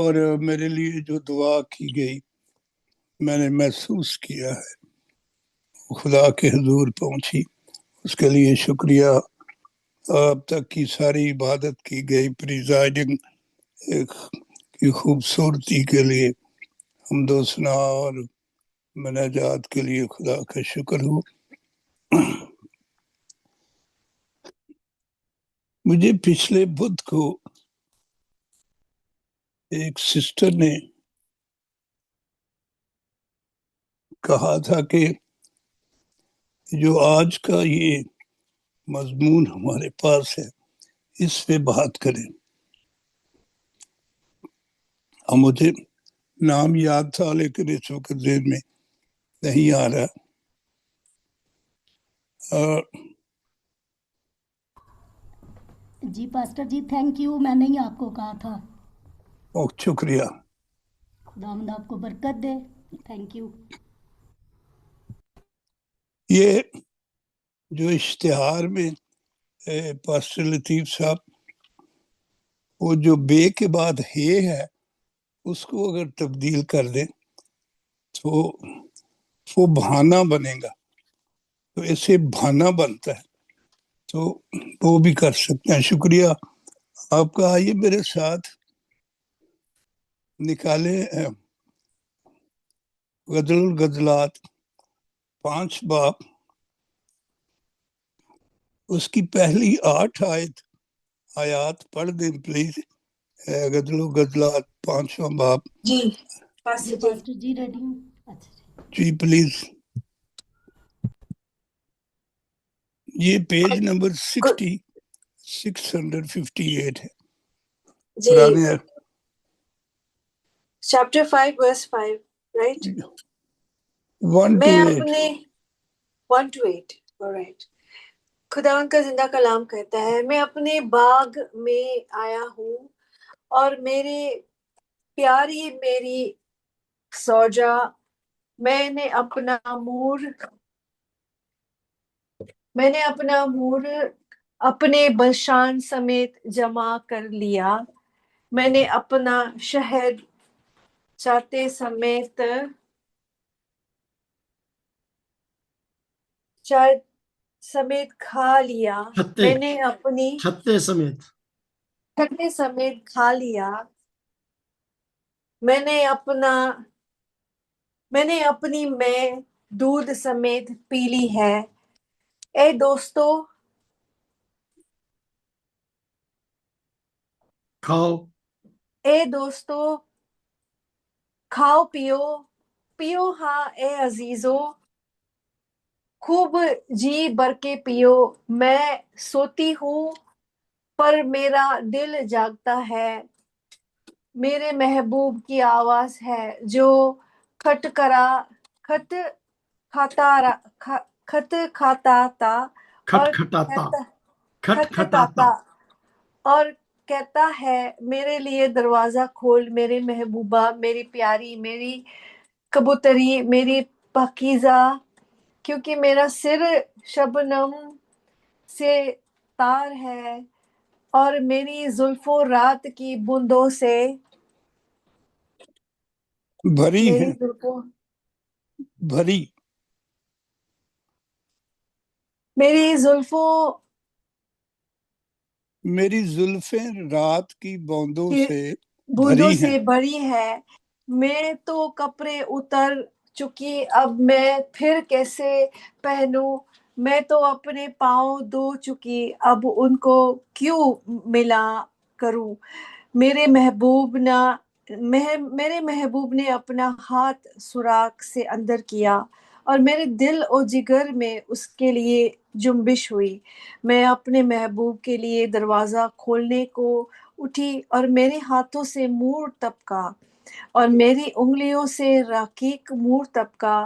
اور میرے لیے جو دعا کی گئی میں نے محسوس کیا ہے خدا کے حضور پہنچی، اس کے لیے شکریہ۔ اب تک کی ساری عبادت کی گئی پریزائڈنگ کی خوبصورتی کے لیے حمد و ثنا اور مناجات کے لیے خدا کا شکر ہو۔ مجھے پچھلے بدھ کو ایک سسٹر نے کہا تھا کہ جو آج کا یہ مضمون ہمارے پاس ہے اس پہ بات کریں۔ اب مجھے نام یاد تھا لیکن اس وقت ذہن میں نہیں آ رہا۔ جی پاسٹر جی تھینک یو، میں نے ہی آپ کو کہا تھا۔ بہت شکریہ، خداوند آپ کو برکت دے، تھینک یو۔ یہ جو اشتہار میں پاسٹر لطیف صاحب وہ جو بے کے بعد ہے اس کو اگر تبدیل کر دیں تو وہ بہانہ بنے گا، تو ایسے بہانہ بنتا ہے تو وہ بھی کر سکتے ہیں۔ شکریہ آپ کا۔ آئیے میرے ساتھ نکالے غزل الغزلات 5 باب، اس کی پہلی 8 آیات پڑھ دیں پلیز۔ غزل الغزلات 5واں باب۔ جی پاسٹر جی ریڈی ہوں۔ اچھا جی پلیز۔ یہ پیج نمبر 658 ہے جی، پرانے۔ Chapter 5 verse 5 right. 1 to میں 8۔ اپنے 1 to 8 alright۔ خداوند کا زندہ کلام کہتا ہے، میں اپنے باغ میں آیا ہوں اور میرے پیاری میری سوجا، میں نے اپنا مور اپنے بلشان سمیت جمع کر لیا، میں نے اپنا شہد چاتے سمیت کھا لیا، میں نے اپنی چھتے سمیت کھا لیا، میں نے اپنی میں دودھ سمیت پی لی ہے۔ اے دوستو کھاؤ پیو ہاں اے عزیزو، خوب جی بھر کے پیو، میں سوتی ہوں پر میرا دل جاگتا ہے، میرے محبوب کی آواز ہے جو کھٹ کھٹکھٹاتا اور کہتا ہے میرے لیے دروازہ کھول میرے محبوبہ، میری پیاری، میری کبوتری، میری پاکیزہ، کیونکہ میرا سر شبنم سے تار ہے اور میری زلفوں رات کی بوندوں سے بھری ہیں، میری زلفیں رات کی بوندوں سے بھری ہے، میں تو کپڑے اتر چکی، اب میں پھر کیسے پہنوں، میں تو اپنے پاؤں دھو چکی، اب ان کو کیوں ملا کروں، میرے محبوب نے اپنا ہاتھ سوراخ سے اندر کیا اور میرے دل و جگر میں اس کے لیے جنبش ہوئی، میں اپنے محبوب کے لیے دروازہ کھولنے کو اٹھی اور میرے ہاتھوں سے مور طبقہ اور میری انگلیوں سے رقیق مور طبقہ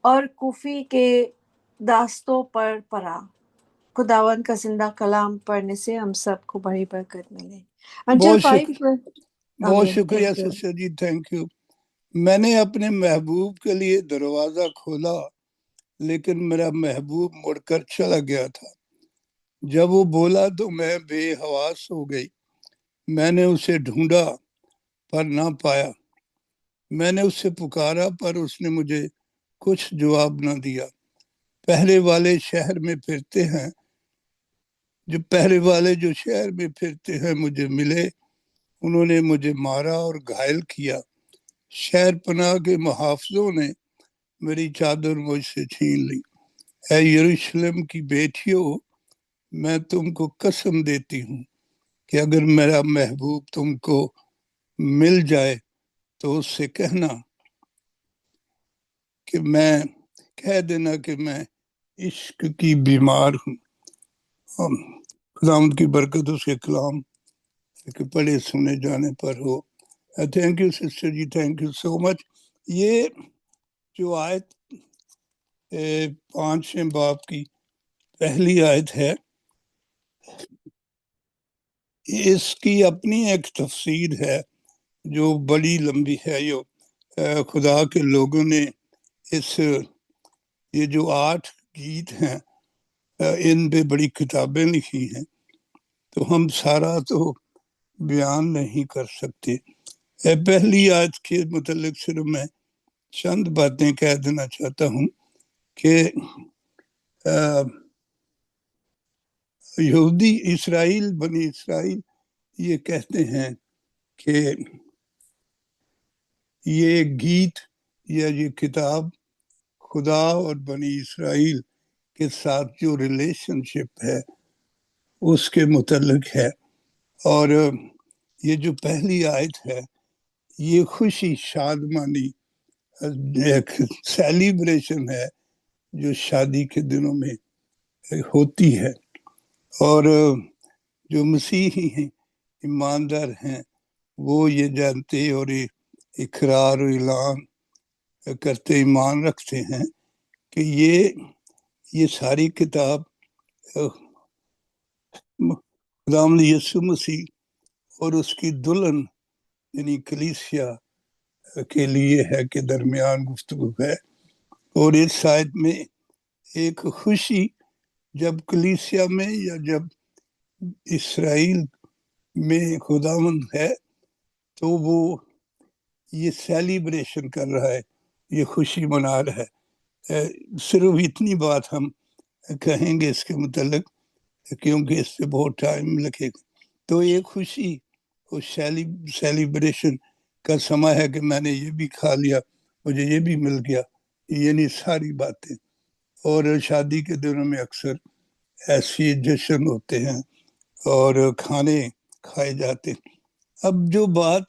اور کوفی کے داستوں پر پڑا۔ خداوند کا زندہ کلام پڑھنے سے ہم سب کو بڑی برکت ملے۔ بہت شکریہ سسٹر جی، تھینک یو۔ میں نے اپنے محبوب کے لیے دروازہ کھولا لیکن میرا محبوب مڑ کر چلا گیا تھا، جب وہ بولا تو میں بے حواس ہو گئی، میں نے اسے ڈھونڈا پر نہ پایا. میں نے اسے پکارا پر اس نے مجھے کچھ جواب نہ دیا. پہلے والے شہر میں پھرتے ہیں جو شہر میں پھرتے ہیں مجھے ملے. انہوں نے مجھے مارا اور گھائل کیا. شہر پناہ کے محافظوں نے میری چادر مجھ سے چھین لی. اے یروشلم کی بیٹیوں، میں تم کو قسم دیتی ہوں کہ اگر میرا محبوب تم کو مل جائے تو اس سے کہہ دینا کہ میں عشق کی بیمار ہوں. خداوند کی برکت اس کے کلام کہ پڑھے سنے جانے پر ہو. Thank you sister ji, thank you so much. یہ جو آیت 5 باب کی پہلی آیت ہے، اس کی اپنی ایک تفسیر ہے جو بڑی لمبی ہے. خدا کے لوگوں نے یہ جو 8 گیت ہیں ان پہ بڑی کتابیں لکھی ہیں، تو ہم سارا تو بیان نہیں کر سکتے. پہلی آیت کے متعلق صرف میں چند باتیں کہہ دینا چاہتا ہوں کہ یہودی بنی اسرائیل یہ کہتے ہیں کہ یہ گیت یا یہ کتاب خدا اور بنی اسرائیل کے ساتھ جو ریلیشن شپ ہے اس کے متعلق ہے. اور یہ جو پہلی آیت ہے یہ خوشی شادمانی ایک سیلیبریشن ہے جو شادی کے دنوں میں ہوتی ہے. اور جو مسیحی ہیں، ایماندار ہیں، وہ یہ جانتے اور اقرار و اعلان کرتے، ایمان رکھتے ہیں کہ یہ ساری کتاب خداوند یسوع مسیح اور اس کی دلہن یعنی کلیسیا کے لیے ہے، کہ درمیان گفتگو ہے. اور اس آیت میں ایک خوشی جب کلیسیا میں یا جب اسرائیل میں خداوند ہے تو وہ یہ سیلیبریشن کر رہا ہے، یہ خوشی منا رہا ہے. صرف اتنی بات ہم کہیں گے اس کے متعلق کیونکہ اس سے بہت ٹائم لگے گا. تو یہ خوشی اور سیلیبریشن کا سمہ ہے کہ میں نے یہ بھی کھا لیا، مجھے یہ بھی مل گیا، یعنی ساری باتیں. اور شادی کے دنوں میں اکثر ایسی جشن ہوتے ہیں اور کھانے کھائے جاتے. اب جو بات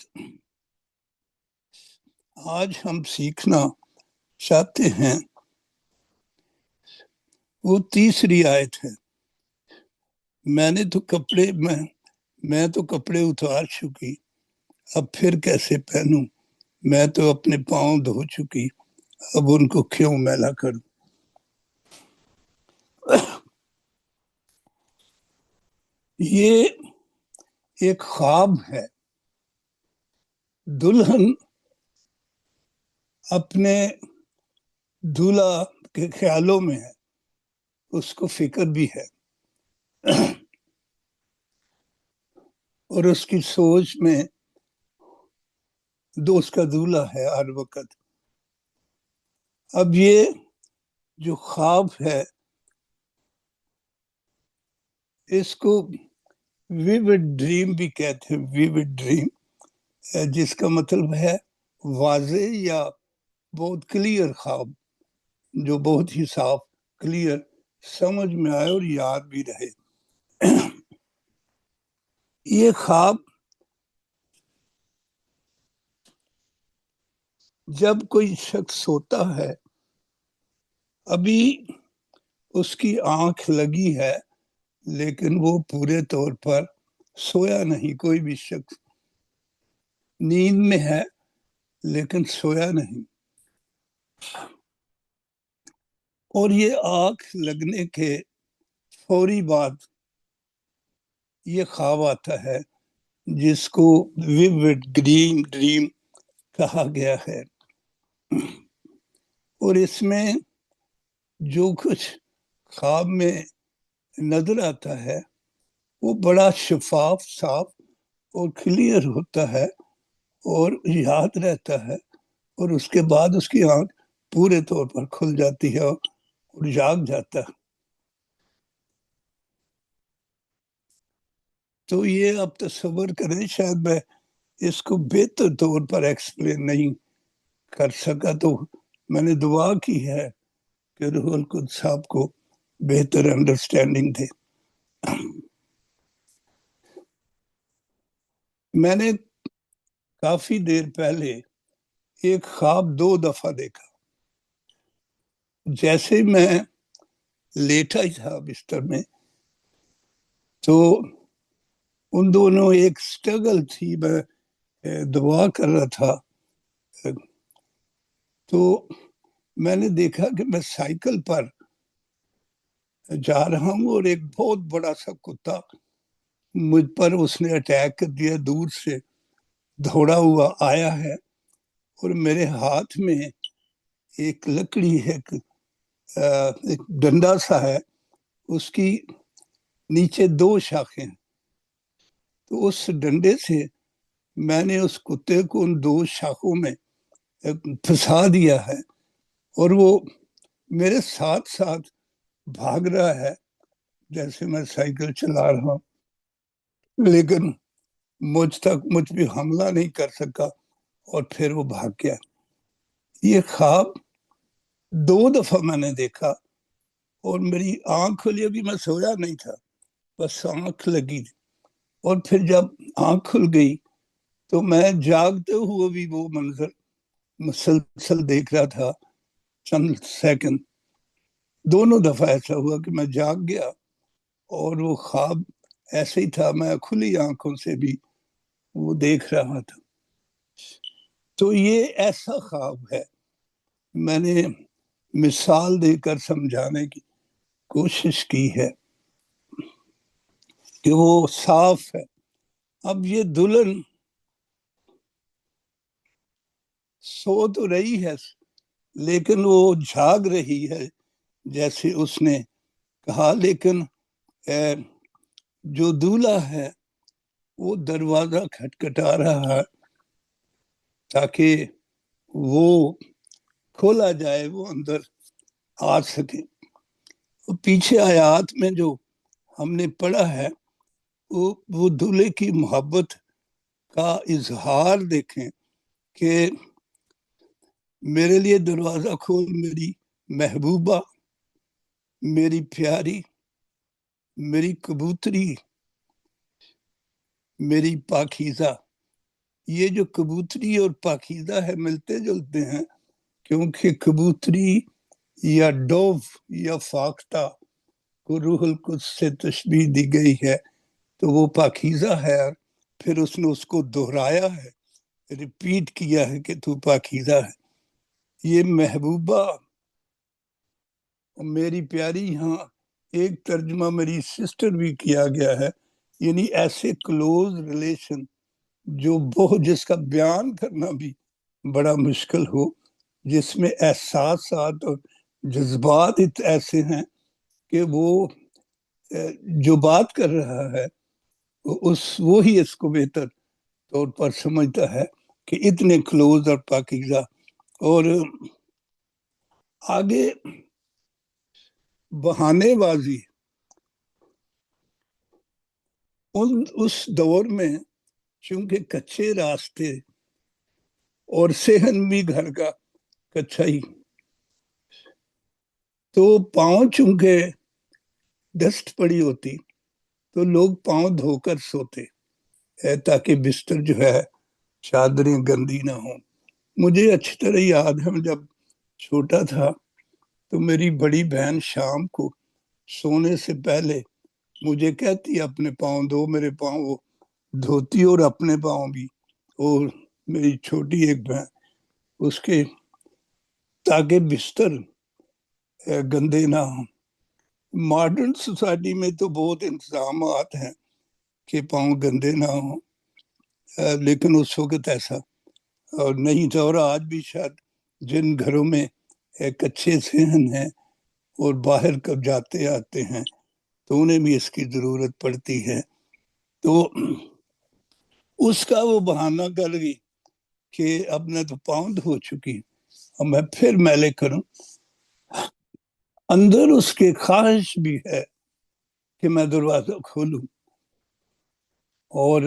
آج ہم سیکھنا چاہتے ہیں وہ تیسری آیت ہے. میں تو کپڑے اتار چکی، اب پھر کیسے پہنوں؟ میں تو اپنے پاؤں دھو چکی، اب ان کو کیوں میلا کروں؟ یہ ایک خواب ہے. دلہن اپنے دولہا کے خیالوں میں ہے، اس کو فکر بھی ہے اور اس کی سوچ میں دوست کا دولہا ہے ہر وقت. اب یہ جو خواب ہے اس کو ویوڈ ڈریم بھی کہتے ہیں. ویوڈ ڈریم جس کا مطلب ہے واضح یا بہت کلیئر خواب، جو بہت ہی صاف کلیئر سمجھ میں آئے اور یاد بھی رہے. یہ خواب جب کوئی شخص سوتا ہے، ابھی اس کی آنکھ لگی ہے لیکن وہ پورے طور پر سویا نہیں. کوئی بھی شخص نیند میں ہے لیکن سویا نہیں، اور یہ آنکھ لگنے کے فوری بعد یہ خواب آتا ہے جس کو ویوڈ ڈریم کہا گیا ہے. اور اس میں جو کچھ خواب میں نظر آتا ہے وہ بڑا شفاف، صاف اور کلیئر ہوتا ہے، اور یاد رہتا ہے، اور اس کے بعد اس کی آنکھ پورے طور پر کھل جاتی ہے اور جاگ جاتا ہے۔ تو یہ آپ تصور کریں، شاید میں اس کو بہتر طور پر ایکسپلین نہیں کر سکا، تو میں نے دعا کی ہے کہ روح القدس صاحب کو بہتر انڈرسٹینڈنگ دے۔ میں نے کافی دیر پہلے ایک خواب 2 دفعہ دیکھا۔ جیسے میں لیٹا ہی تھا بستر میں، تو ان دونوں ایک سٹرگل تھی، میں دعا کر رہا تھا، تو میں نے دیکھا کہ میں سائیکل پر جا رہا ہوں اور ایک بہت بڑا سا کتا مجھ پر اس نے اٹیک کر دیا، دور سے دوڑا ہوا آیا ہے، اور میرے ہاتھ میں ایک لکڑی ہے، ایک ڈنڈا سا ہے، اس کی نیچے 2 شاخیں، تو اس ڈنڈے سے میں نے اس کتے کو ان 2 شاخوں میں پھنسا دیا ہے، اور وہ میرے ساتھ ساتھ بھاگ رہا ہے جیسے میں سائیکل چلا رہا ہوں، لیکن مجھ بھی حملہ نہیں کر سکا، اور پھر وہ بھاگ گیا۔ یہ خواب 2 دفعہ میں نے دیکھا، اور میری آنکھ کھلی، ابھی میں سویا نہیں تھا، بس آنکھ لگی تھی، اور پھر جب آنکھ کھل گئی تو میں جاگتے ہوئے بھی وہ منظر مسلسل دیکھ رہا تھا چند سیکنڈ۔ دونوں دفعہ ایسا ہوا کہ میں جاگ گیا اور وہ خواب ایسے ہی تھا، میں کھلی آنکھوں سے بھی وہ دیکھ رہا تھا۔ تو یہ ایسا خواب ہے، میں نے مثال دے کر سمجھانے کی کوشش کی ہے کہ وہ صاف ہے۔ اب یہ دلہن سو تو رہی ہے، لیکن وہ جاگ رہی ہے جیسے اس نے کہا، لیکن جو دولہا ہے وہ دروازہ کھٹکھٹا رہا ہے تاکہ وہ کھولا جائے، وہ اندر آ سکے۔ پیچھے آیات میں جو ہم نے پڑھا ہے وہ دولہے کی محبت کا اظہار دیکھیں کہ میرے لیے دروازہ کھول، میری محبوبہ، میری پیاری، میری کبوتری، میری پاکیزہ۔ یہ جو کبوتری اور پاکیزہ ہے ملتے جلتے ہیں، کیونکہ کبوتری یا ڈوو یا فاختہ کو روح القدس سے تشبیہ دی گئی ہے، تو وہ پاکیزہ ہے، پھر اس نے اس کو دہرایا ہے، ریپیٹ کیا ہے کہ تو پاکیزہ ہے۔ یہ محبوبہ، میری پیاری، یہاں ایک ترجمہ میری سسٹر بھی کیا گیا ہے، یعنی ایسے کلوز ریلیشن جو بہت، جس کا بیان کرنا بھی بڑا مشکل ہو، جس میں احساسات اور جذبات ایسے ہیں کہ وہ جو بات کر رہا ہے وہی اس کو بہتر طور پر سمجھتا ہے کہ اتنے کلوز اور پاکیزہ۔ اور آگے بہانے بازی، اس دور میں چونکہ کچے راستے اور صحن بھی گھر کا کچا ہی، تو پاؤں چونکہ ڈسٹ پڑی ہوتی تو لوگ پاؤں دھو کر سوتے تاکہ بستر جو ہے چادریں گندی نہ ہوں۔ مجھے اچھی طرح یاد ہے، جب چھوٹا تھا تو میری بڑی بہن شام کو سونے سے پہلے مجھے کہتی اپنے پاؤں دھو، میرے پاؤں وہ دھوتی اور اپنے پاؤں بھی، اور میری چھوٹی ایک بہن اس کے، تاکہ بستر گندے نہ ہوں۔ ماڈرن سوسائٹی میں تو بہت انتظامات ہیں کہ پاؤں گندے نہ ہوں، لیکن اس وقت ایسا اور نہیں تھا۔ اور آج بھی شاید جن گھروں میں کچے صحن ہیں اور باہر کب جاتے آتے ہیں تو انہیں بھی اس کی ضرورت پڑتی ہے۔ تو اس کا وہ بہانہ کر گئی کہ اب میں تو پاؤں ہو چکی اور میں پھر میلے کروں. اندر اس کے خواہش بھی ہے کہ میں دروازہ کھولوں اور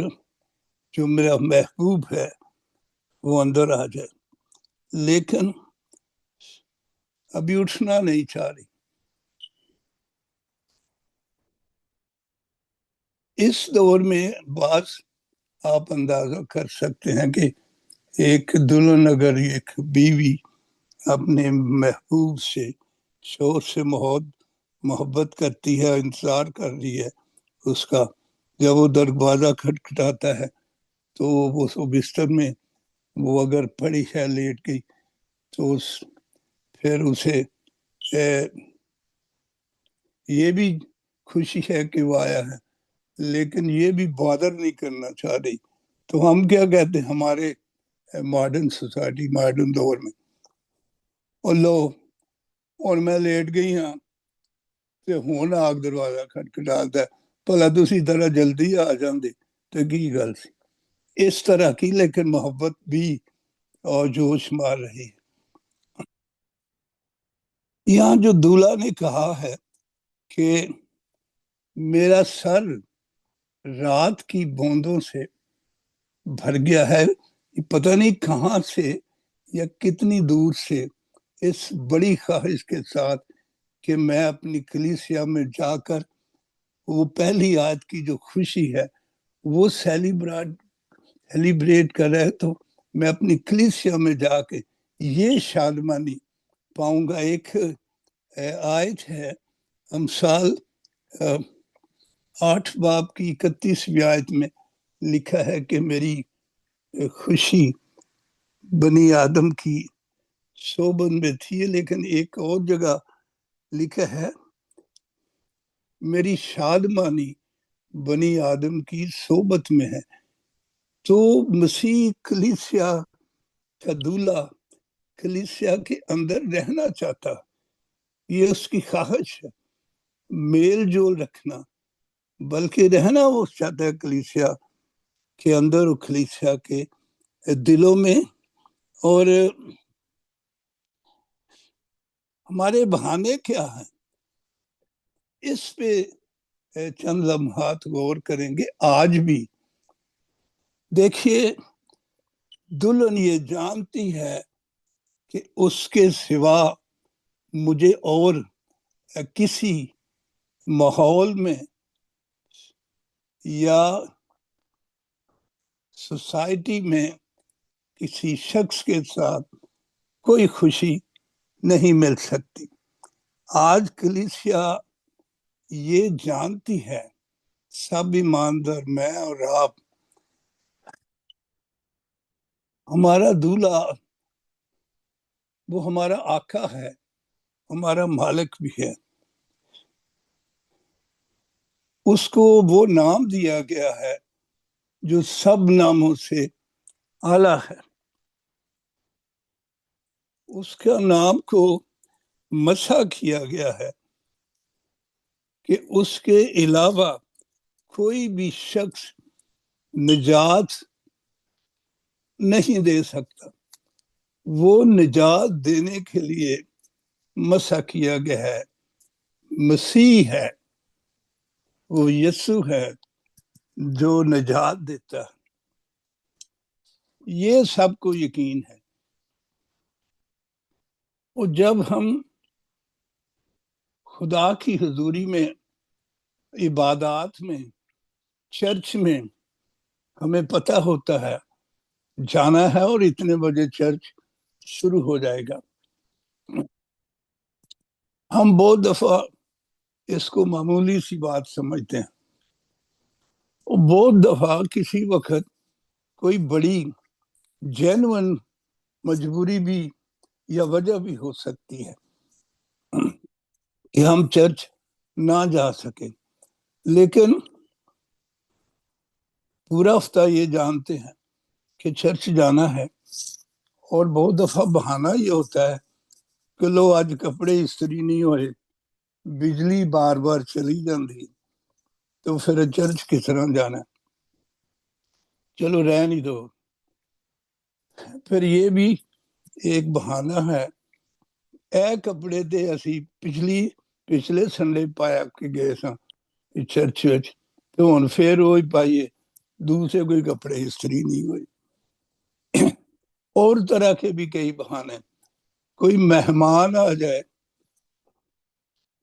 جو میرا محبوب ہے وہ اندر آ جائے، لیکن ابھی اٹھنا نہیں چاہ رہی. اس دور میں بعض آپ اندازہ کر سکتے ہیں کہ ایک دلہن اگر ایک بیوی اپنے محبوب سے شوہر سے محبت کرتی ہے، انتظار کر رہی ہے اس کا، جب وہ دروازہ کھٹکھٹاتا ہے تو وہ بستر میں وہ اگر پڑی ہے لیٹ گئی تو پھر اسے یہ بھی خوشی ہے کہ وہ آیا ہے، لیکن یہ بھی بادر نہیں کرنا چاہ رہی. تو ہم کیا کہتے ہیں ہمارے ماڈرن سوسائٹی، ماڈرن دور میں، اور لو اور میں لیٹ گئی ہاں تے ہون آگ دروازہ کھٹکھٹاتا ہے، بھلا تسی طرح جلدی آ جاندے تو کی گل سی. اس طرح کی لیکن محبت بھی اور جوش مار رہی ہے. یہاں جو دولہا نے کہا ہے کہ میرا سر رات کی بوندوں سے بھر گیا ہے، پتہ نہیں کہاں سے یا کتنی دور سے، اس بڑی خواہش کے ساتھ کہ میں اپنی کلیسیا میں جا کر وہ پہلی آیت کی جو خوشی ہے وہ سیلیبریٹ کر رہے، تو میں اپنی کلیسیا میں جا کے یہ شادمانی پاؤں گا. ایک آیت ہے امثال 8 باب کی 31ویں آیت میں لکھا ہے کہ میری خوشی بنی آدم کی صحبت میں تھی، لیکن ایک اور جگہ لکھا ہے میری شادمانی بنی آدم کی صحبت میں ہے. تو مسیح کلیسیا کا دولہا کلیسیا کے اندر رہنا چاہتا، یہ اس کی خواہش ہے، میل جول رکھنا، بلکہ رہنا وہ چاہتا ہے کلیسیا کے اندر اور کلیسیا کے دلوں میں. اور ہمارے بہانے کیا ہیں اس پہ چند لمحات غور کریں گے. آج بھی دیکھیے دلہن یہ جانتی ہے کہ اس کے سوا مجھے اور کسی ماحول میں یا سوسائٹی میں کسی شخص کے ساتھ کوئی خوشی نہیں مل سکتی. آج کلیسیا یہ جانتی ہے، سب ایماندار، میں اور آپ، ہمارا دولہا وہ ہمارا آقا ہے، ہمارا مالک بھی ہے. اس کو وہ نام دیا گیا ہے جو سب ناموں سے اعلیٰ ہے. اس کا نام کو مسح کیا گیا ہے کہ اس کے علاوہ کوئی بھی شخص نجات نہیں دے سکتا. وہ نجات دینے کے لیے مسح کیا گیا ہے، مسیح ہے، وہ یسوع ہے جو نجات دیتا ہے. یہ سب کو یقین ہے. اور جب ہم خدا کی حضوری میں، عبادات میں، چرچ میں، ہمیں پتہ ہوتا ہے جانا ہے اور اتنے بجے چرچ شروع ہو جائے گا. ہم بہت دفعہ اس کو معمولی سی بات سمجھتے ہیں، اور بہت دفعہ کسی وقت کوئی بڑی جینون مجبوری بھی یا وجہ بھی ہو سکتی ہے کہ ہم چرچ نہ جا سکیں. لیکن پورا ہفتہ یہ جانتے ہیں کہ چرچ جانا ہے، اور بہت دفعہ بہانہ یہ ہوتا ہے کہ لو آج کپڑے استری نہیں ہوئے، بجلی بار بار چلی جاندی، تو پھر چرچ کس طرح جانا ہے، چلو رہ نہیں دو. پھر یہ بھی ایک بہانہ ہے، اے کپڑے تے اسی پچھلے سنڈے پایا کے گئے سا چرچ وچ، تو ہن پھر وہی پائیے، دوسرے کوئی کپڑے استری نہیں ہوئی۔ اور طرح کے بھی کئی بہانے، کوئی مہمان آ جائے،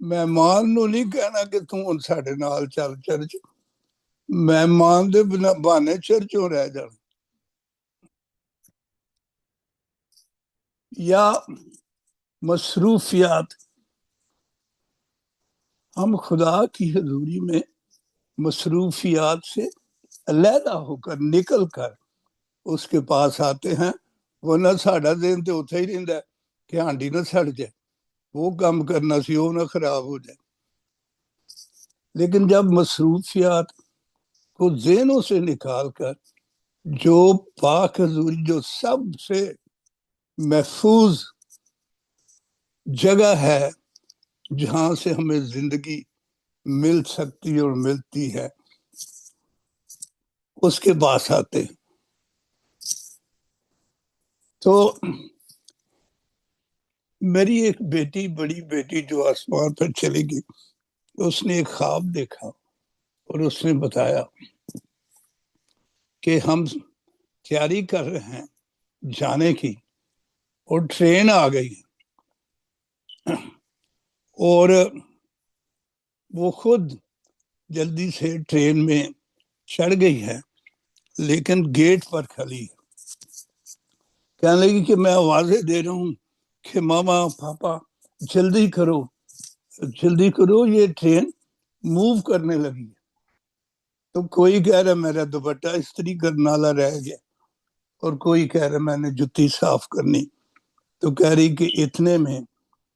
مہمان نو نہیں کہنا کہ تم ہن ساڈے نال چل چرچ، مہمان دے بنا بہانے چرچوں رہ جان۔ یا مصروفیات، ہم خدا کی حضوری میں مصروفیات سے علیحدہ ہو کر نکل کر اس کے پاس آتے ہیں، ورنہ ساڈا دن تو اتھے ہی رہندا ہے کہ ہانڈی نہ سڑ جائے، وہ کام کرنا سی وہ نہ خراب ہو جائے۔ لیکن جب مصروفیات کو ذہنوں سے نکال کر جو پاک حضوری، جو سب سے محفوظ جگہ ہے جہاں سے ہمیں زندگی مل سکتی اور ملتی ہے، اس کے پاس آتے ہیں۔ تو میری ایک بیٹی، بڑی بیٹی جو آسمان پر چلے گی، اس نے ایک خواب دیکھا اور اس نے بتایا کہ ہم تیاری کر رہے ہیں جانے کی اور ٹرین آ گئی اور وہ خود جلدی سے ٹرین میں چڑھ گئی ہے، لیکن گیٹ پر کھڑی ہے، کہنے لگی کہ میں آوازیں دے رہا ہوں کہ ماما پاپا جلدی کرو جلدی کرو، یہ ٹرین موو کرنے لگی ہے۔ تو کوئی کہہ رہا میرا دوپٹہ استری کرنے والا رہ گیا، اور کوئی کہہ رہا میں نے جتی صاف کرنی۔ تو کہہ رہی کہ اتنے میں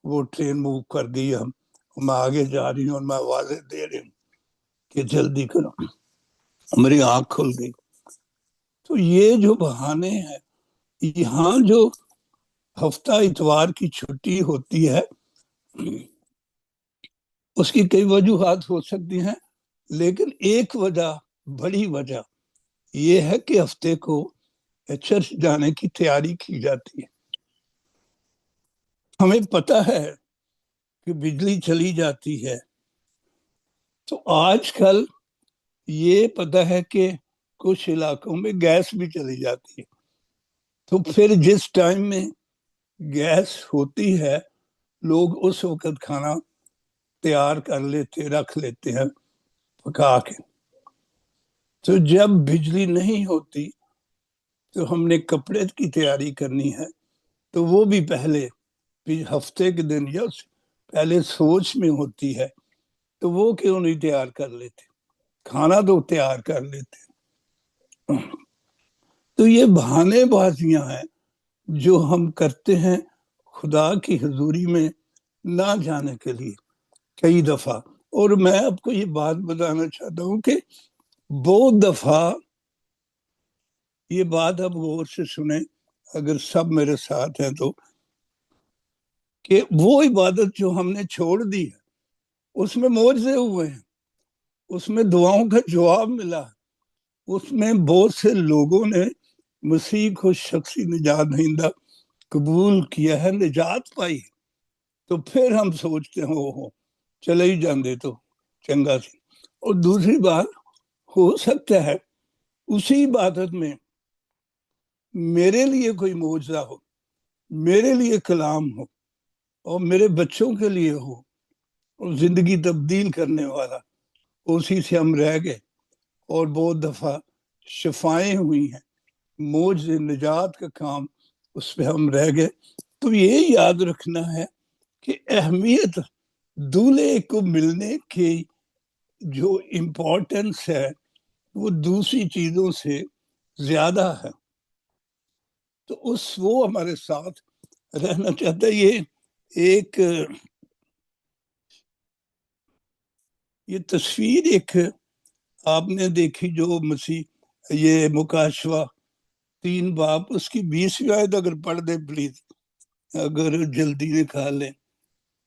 وہ ٹرین موو کر گئی، میں آگے جا رہی ہوں اور میں آوازیں دے رہی ہوں کہ جلدی کرو، میری آنکھ کھل گئی۔ تو یہ جو بہانے ہیں، یہاں جو ہفتہ اتوار کی چھٹی ہوتی ہے، اس کی کئی وجوہات ہو سکتی ہیں، لیکن ایک وجہ، بڑی وجہ یہ ہے کہ ہفتے کو چرچ جانے کی تیاری کی جاتی ہے۔ ہمیں پتہ ہے کہ بجلی چلی جاتی ہے، تو آج کل یہ پتہ ہے کہ کچھ علاقوں میں گیس بھی چلی جاتی ہے، تو پھر جس ٹائم میں گیس ہوتی ہے لوگ اس وقت کھانا تیار کر لیتے، رکھ لیتے ہیں پکا کے۔ تو جب بجلی نہیں ہوتی تو ہم نے کپڑے کی تیاری کرنی ہے، تو وہ بھی پہلے ہفتے کے دن یا پہلے سوچ میں ہوتی ہے، تو وہ کیوں نہیں تیار کر لیتے، کھانا تو تیار کر لیتے۔ تو یہ بہانے بازیاں ہیں جو ہم کرتے ہیں خدا کی حضوری میں نہ جانے کے لیے کئی دفعہ۔ اور میں آپ کو یہ بات بتانا چاہتا ہوں کہ بہت دفعہ، یہ بات آپ غور سے سنیں اگر سب میرے ساتھ ہیں تو، کہ وہ عبادت جو ہم نے چھوڑ دی ہے اس میں معجزے ہوئے ہیں، اس میں دعاؤں کا جواب ملا، اس میں بہت سے لوگوں نے مسیح کو شخصی نجات دہندہ قبول کیا ہے، نجات پائی۔ تو پھر ہم سوچتے ہیں ہو چلے ہی جاندے تو چنگا سی۔ اور دوسری بات، ہو سکتا ہے اسی عبادت میں میرے لیے کوئی معجزہ ہو، میرے لیے کلام ہو، اور میرے بچوں کے لیے ہو، اور زندگی تبدیل کرنے والا، اسی سے ہم رہ گئے۔ اور بہت دفعہ شفائیں ہوئی ہیں، معجزے نجات کا کام، اس پہ ہم رہ گئے۔ تو یہ یاد رکھنا ہے کہ اہمیت دولہے کو ملنے کی جو امپورٹنس ہے وہ دوسری چیزوں سے زیادہ ہے۔ تو وہ ہمارے ساتھ رہنا چاہتا ہے۔ یہ ایک یہ تصویر ایک آپ نے دیکھی جو مسیح، یہ مکاشفہ 3 باب اس کی 20ویں آیت اگر پڑھ دے پلیز، اگر جلدی نکال لیں،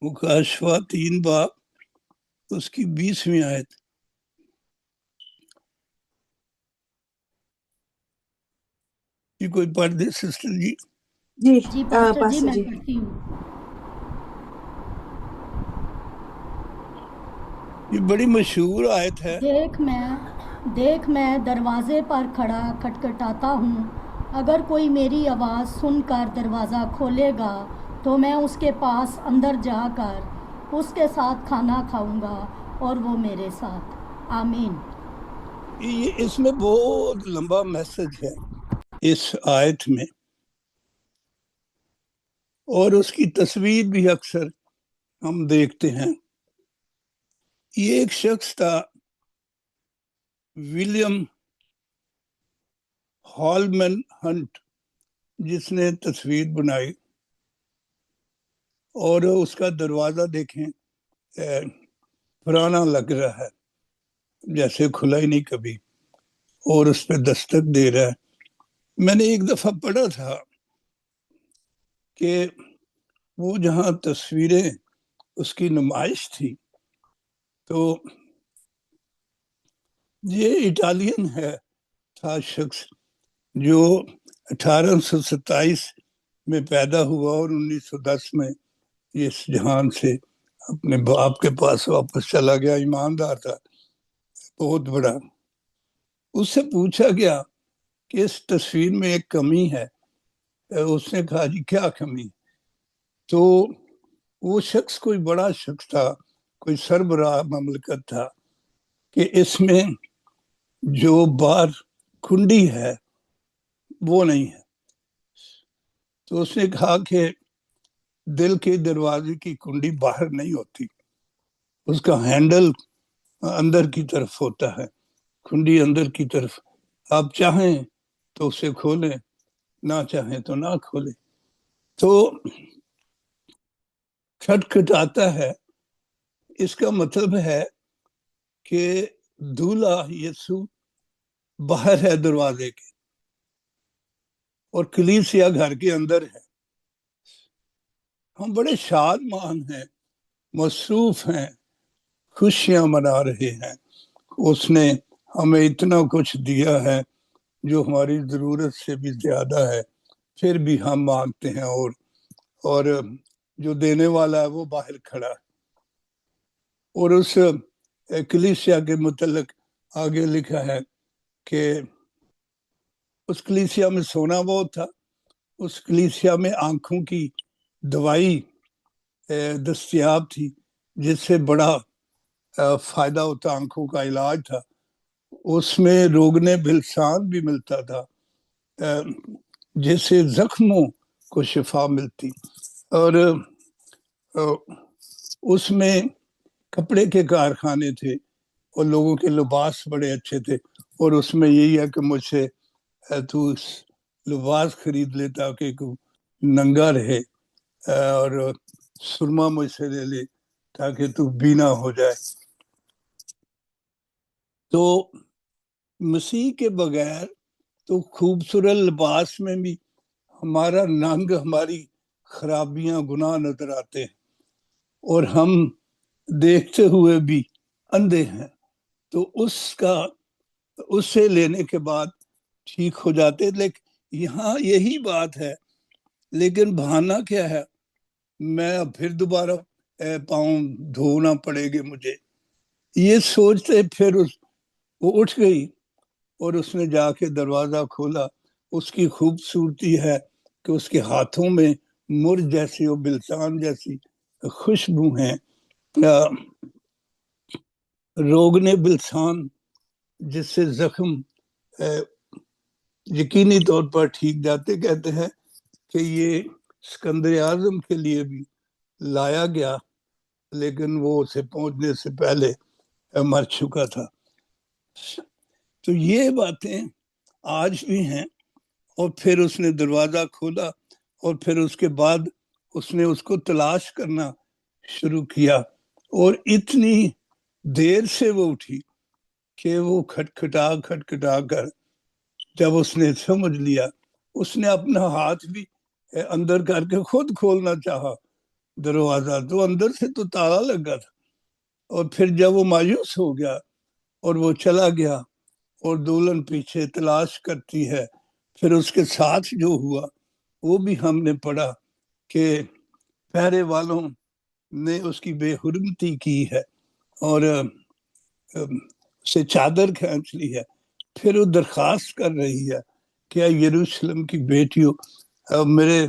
مکاشفہ 3 باب اس کی 20ویں آیت۔ یہ کوئی پڑھ دے سسٹر جی؟ جی جی پاسٹر جی پاسٹر میں جی پڑھتی ہوں. یہ بڑی مشہور آیت ہے. دیکھ میں دروازے پر کھڑا کھٹکھٹاتا ہوں. اگر کوئی میری آواز سن کر دروازہ کھولے گا تو میں اس کے پاس اندر جا کر اس کے ساتھ کھانا کھاؤں گا اور وہ میرے ساتھ. آمین. اس میں بہت لمبا میسج ہے اس آیت میں، اور اس کی تصویر بھی اکثر ہم دیکھتے ہیں. یہ ایک شخص تھا ولیم ہالمن ہنٹ، جس نے تصویر بنائی، اور اس کا دروازہ دیکھیں پرانا لگ رہا ہے، جیسے کھلا ہی نہیں کبھی، اور اس پہ دستک دے رہا ہے. میں نے ایک دفعہ پڑھا تھا کہ وہ جہاں تصویریں اس کی نمائش تھی، تو یہ اٹالین تھا شخص جو 1827 میں پیدا ہوا اور 1910 میں اس جہان سے اپنے باپ کے پاس واپس چلا گیا. ایماندار تھا بہت بڑا. اس سے پوچھا گیا کہ اس تصویر میں ایک کمی ہے. اس نے کہا جی کیا کمی؟ تو وہ شخص کوئی بڑا شخص تھا، کوئی سربراہ مملکت تھا، کہ اس میں جو باہر کنڈی ہے وہ نہیں ہے. تو اس نے کہا کہ دل کے دروازے کی کنڈی باہر نہیں ہوتی، اس کا ہینڈل اندر کی طرف ہوتا ہے، کنڈی اندر کی طرف. آپ چاہیں تو اسے کھولیں، نہ چاہیں تو نہ کھولیں. تو کھٹکھٹاتا ہے، اس کا مطلب ہے کہ دولہا یسوع باہر ہے دروازے کے، اور کلیسیا گھر کے اندر ہے. ہم بڑے شادمان ہیں، مصروف ہیں، خوشیاں منا رہے ہیں. اس نے ہمیں اتنا کچھ دیا ہے جو ہماری ضرورت سے بھی زیادہ ہے، پھر بھی ہم مانگتے ہیں، اور جو دینے والا ہے وہ باہر کھڑا ہے. اور اس کلیسیا کے متعلق آگے لکھا ہے کہ اس کلیسیا میں سونا بہت تھا، اس کلیسیا میں آنکھوں کی دوائی دستیاب تھی، جس سے بڑا فائدہ ہوتا، آنکھوں کا علاج تھا. اس میں روگن بلسان بھی ملتا تھا، جس سے زخموں کو شفا ملتی. اور اس میں کپڑے کے کارخانے تھے، اور لوگوں کے لباس بڑے اچھے تھے. اور اس میں یہی ہے کہ مجھ سے تو لباس خرید لے تاکہ ننگا رہے، اور سرما مجھ سے لے لے تاکہ تو بینا ہو جائے. تو مسیح کے بغیر تو خوبصورت لباس میں بھی ہمارا ننگ، ہماری خرابیاں، گناہ نظر آتے ہیں، اور ہم دیکھتے ہوئے بھی اندھے ہیں. تو اس سے لینے کے بعد ٹھیک ہو جاتے. لیکن یہاں یہی بات ہے، لیکن بہانہ کیا ہے؟ میں پھر دوبارہ پاؤں دھونا پڑے گے مجھے، یہ سوچتے پھر وہ اٹھ گئی، اور اس نے جا کے دروازہ کھولا. اس کی خوبصورتی ہے کہ اس کے ہاتھوں میں مر جیسی اور بلسان جیسی خوشبو ہیں. روگن بلسان جس سے زخم یقینی طور پر ٹھیک جاتے. کہتے ہیں کہ یہ اسکندر اعظم کے لیے بھی لایا گیا، لیکن وہ اسے پہنچنے سے پہلے مر چکا تھا. تو یہ باتیں آج بھی ہیں. اور پھر اس نے دروازہ کھولا، اور پھر اس کے بعد اس نے اس کو تلاش کرنا شروع کیا. اور اتنی دیر سے وہ اٹھی کہ وہ کھٹکھٹا کر جب اس نے سمجھ لیا، اس نے اپنا ہاتھ بھی اندر کر کے خود کھولنا چاہا دروازہ، تو اندر سے تو تالا لگا تھا. اور پھر جب وہ مایوس ہو گیا اور وہ چلا گیا، اور دولہن پیچھے تلاش کرتی ہے، پھر اس کے ساتھ جو ہوا وہ بھی ہم نے پڑھا کہ پہرے والوں نے اس کی بے حرمتی کی ہے اور اسے چادر کھینچ لی ہے. پھر وہ درخواست کر رہی ہے کہ اے یروشلم کی بیٹیوں، میرے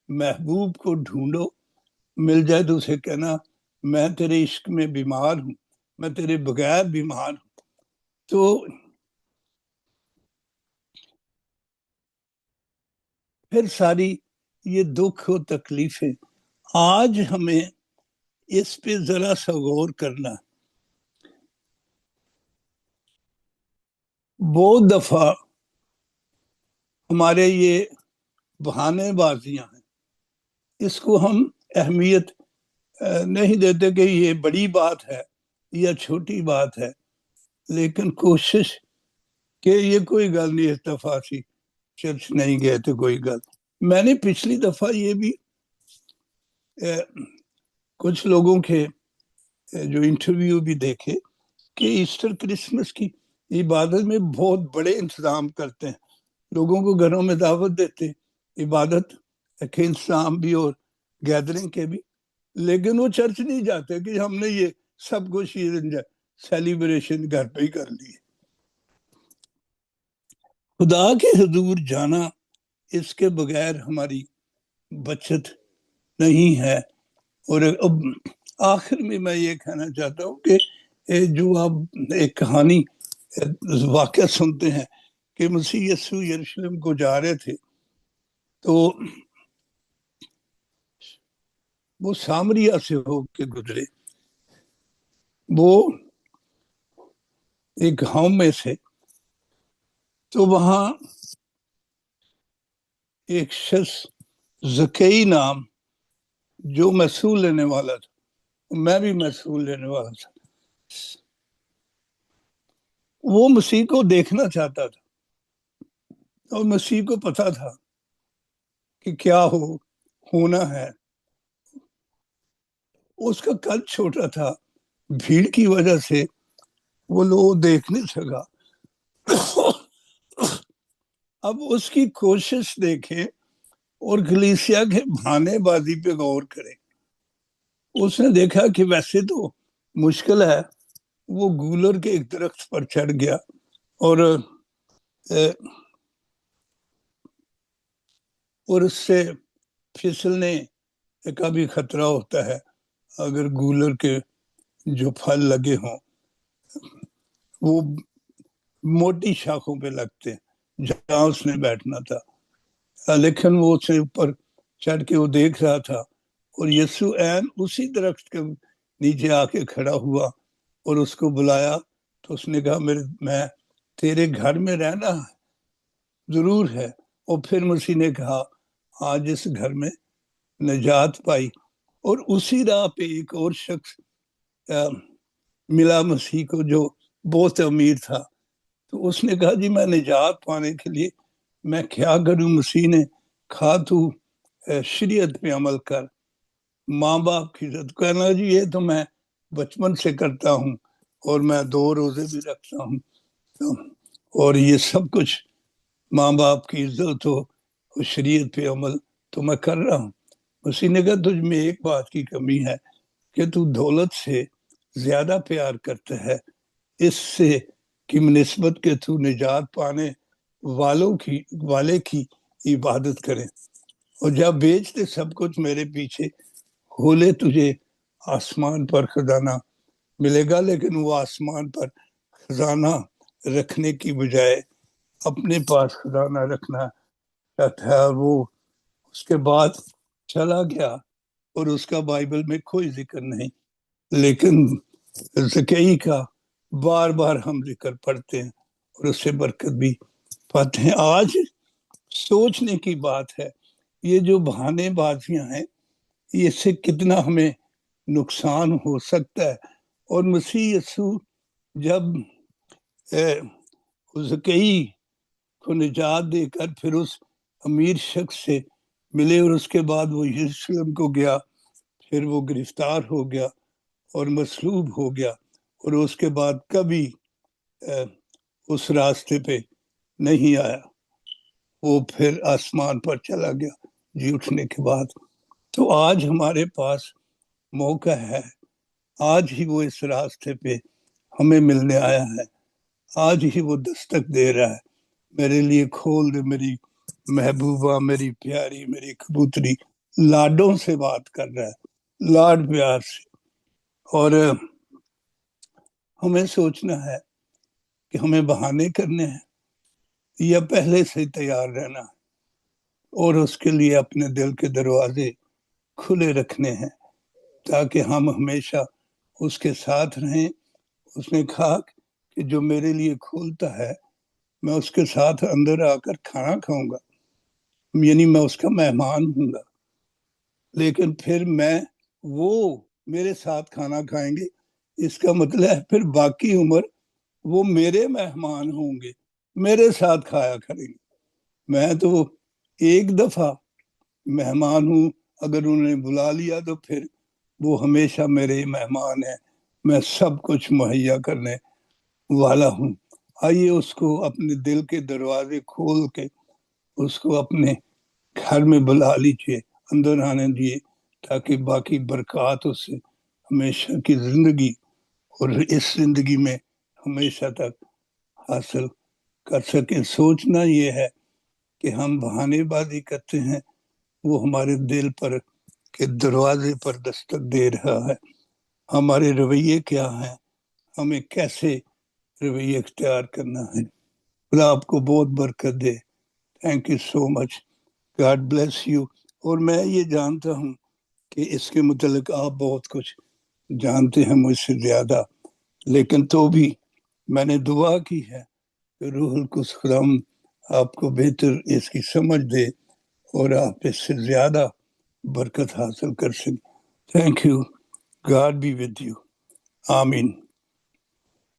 محبوب کو ڈھونڈو، مل جائے تو اسے کہنا میں تیرے عشق میں بیمار ہوں، میں تیرے بغیر بیمار ہوں. تو پھر ساری یہ دکھ و تکلیفیں، آج ہمیں اس پہ ذرا سا غور کرنا. بہت دفعہ ہمارے یہ بہانے بازیاں ہیں، اس کو ہم اہمیت نہیں دیتے کہ یہ بڑی بات ہے یا چھوٹی بات ہے، لیکن کوشش کہ یہ کوئی گل نہیں، اس دفعہ سی چرچ نہیں گئے تو کوئی گل. میں نے پچھلی دفعہ یہ بھی کچھ لوگوں کے جو انٹرویو بھی دیکھے کہ ایسٹر کرسمس کی عبادت میں بہت بڑے انتظام کرتے ہیں، لوگوں کو گھروں میں دعوت دیتے، عبادت کے انتظام بھی اور گیدرنگ کے بھی، لیکن وہ چرچ نہیں جاتے کہ ہم نے یہ سب کچھ سیلیبریشن گھر پہ ہی کر لی. خدا کے حضور جانا، اس کے بغیر ہماری بچت نہیں ہے. اور اب آخر میں یہ کہنا چاہتا ہوں کہ جو آپ ایک کہانی واقعہ سنتے ہیں کہ مسیح یسوع یروشلم کو جا رہے تھے تو وہ سامریا سے ہو کے گزرے. وہ ایک گاؤں میں سے، تو وہاں ایک شخص زکئی نام جو محصول لینے والا تھا، میں بھی محصول لینے والا تھا، وہ مسیح کو دیکھنا چاہتا تھا اور مسیح کو پتا تھا کہ کیا ہونا ہے. اس کا قد چھوٹا تھا، بھیڑ کی وجہ سے وہ لوگ دیکھ نہیں سکا. اب اس کی کوشش دیکھیں اور کلیسیا کے بہانے بازی پہ غور کریں. اس نے دیکھا کہ ویسے تو مشکل ہے، وہ گولر کے ایک درخت پر چڑھ گیا اور اس سے پھسلنے کا بھی خطرہ ہوتا ہے اگر گولر کے جو پھل لگے ہوں وہ موٹی شاخوں پہ لگتے ہیں جہاں اس نے بیٹھنا تھا. لیکن وہ اسے اوپر چڑھ کے وہ دیکھ رہا تھا اور یسوع عین اسی درخت کے نیچے آ کے کھڑا ہوا اور اس کو بلایا. تو اس نے کہا میں تیرے گھر میں رہنا ضرور ہے. اور پھر مسیح نے کہا آج اس گھر میں نجات پائی. اور اسی راہ پہ ایک اور شخص ملا مسیح کو جو بہت امیر تھا. تو اس نے کہا جی میں نجات پانے کے لیے میں کیا کروں؟ مسیح نے کہا تو شریعت پہ عمل کر، ماں باپ کی عزت کرنا. جی یہ تو میں بچپن سے کرتا ہوں اور میں 2 روزے بھی رکھتا ہوں اور یہ سب کچھ ماں باپ کی عزت ہو اور شریعت پہ عمل تو میں کر رہا ہوں. مسیح نے کہا تجھ میں ایک بات کی کمی ہے کہ تو دولت سے زیادہ پیار کرتا ہے اس سے کی نسبت کہ تو نجات پانے والے کی عبادت کرے. اور جب بیچ دے سب کچھ میرے پیچھے ہو لے، تجھے آسمان پر خزانہ ملے گا. لیکن وہ آسمان پر خزانہ رکھنے کی بجائے اپنے پاس خزانہ رکھنا چاہتا ہے. اور وہ اس کے بعد چلا گیا اور اس کا بائبل میں کوئی ذکر نہیں، لیکن زکئی کا بار بار ہم ذکر پڑھتے ہیں اور اس سے برکت بھی پاتے ہیں. آج سوچنے کی بات ہے یہ جو بہانے بازیاں ہیں اس سے کتنا ہمیں نقصان ہو سکتا ہے. اور مسیح یسوع جب زکئی کو نجات دے کر پھر اس امیر شخص سے ملے اور اس کے بعد وہ یروشلم کو گیا، پھر وہ گرفتار ہو گیا اور مصلوب ہو گیا اور اس کے بعد کبھی اس راستے پہ نہیں آیا. وہ پھر آسمان پر چلا گیا جی اٹھنے کے بعد۔ تو آج ہمارے پاس موقع ہے، آج ہی وہ اس راستے پہ ہمیں ملنے آیا ہے، آج ہی وہ دستک دے رہا ہے، میرے لیے کھول دے میری محبوبہ، میری پیاری، میری کبوتری، لاڈوں سے بات کر رہا ہے، لاڈ پیار سے۔ اور ہمیں سوچنا ہے کہ ہمیں بہانے کرنے ہیں یا پہلے سے تیار رہنا ہے، اور اس کے لیے اپنے دل کے دروازے کھلے رکھنے ہیں تاکہ ہم ہمیشہ اس کے ساتھ رہیں۔ اس نے کہا کہ جو میرے لیے کھولتا ہے میں اس کے ساتھ اندر آ کر کھانا کھاؤں گا، یعنی میں اس کا مہمان ہوں گا، لیکن پھر وہ میرے ساتھ کھانا کھائیں گے، اس کا مطلب ہے پھر باقی عمر وہ میرے مہمان ہوں گے، میرے ساتھ کھایا کریں گے۔ میں تو ایک دفعہ مہمان ہوں، اگر انہوں نے بلا لیا تو پھر وہ ہمیشہ میرے مہمان ہیں، میں سب کچھ مہیا کرنے والا ہوں۔ آئیے اس کو اپنے دل کے دروازے کھول کے اس کو اپنے گھر میں بلا لیجیے، اندر آنے دیے، تاکہ باقی برکات اس سے ہمیشہ کی زندگی اور اس زندگی میں ہمیشہ تک حاصل کر سکیں۔ سوچنا یہ ہے کہ ہم بہانے بازی کرتے ہیں، وہ ہمارے دل پر کے دروازے پر دستک دے رہا ہے۔ ہمارے رویے کیا ہیں، ہمیں کیسے رویے اختیار کرنا ہے۔ خدا آپ کو بہت برکت دے۔ Thank you so much, God bless you. اور میں یہ جانتا ہوں کہ اس کے متعلق آپ بہت کچھ جانتے ہیں مجھ سے زیادہ، لیکن تو بھی میں نے دعا کی ہے کہ روح القدس خداوند آپ کو بہتر اس کی سمجھ دے اور آپ اس سے زیادہ برکت حاصل کر سکیں۔ Thank you, God be with you, آمین۔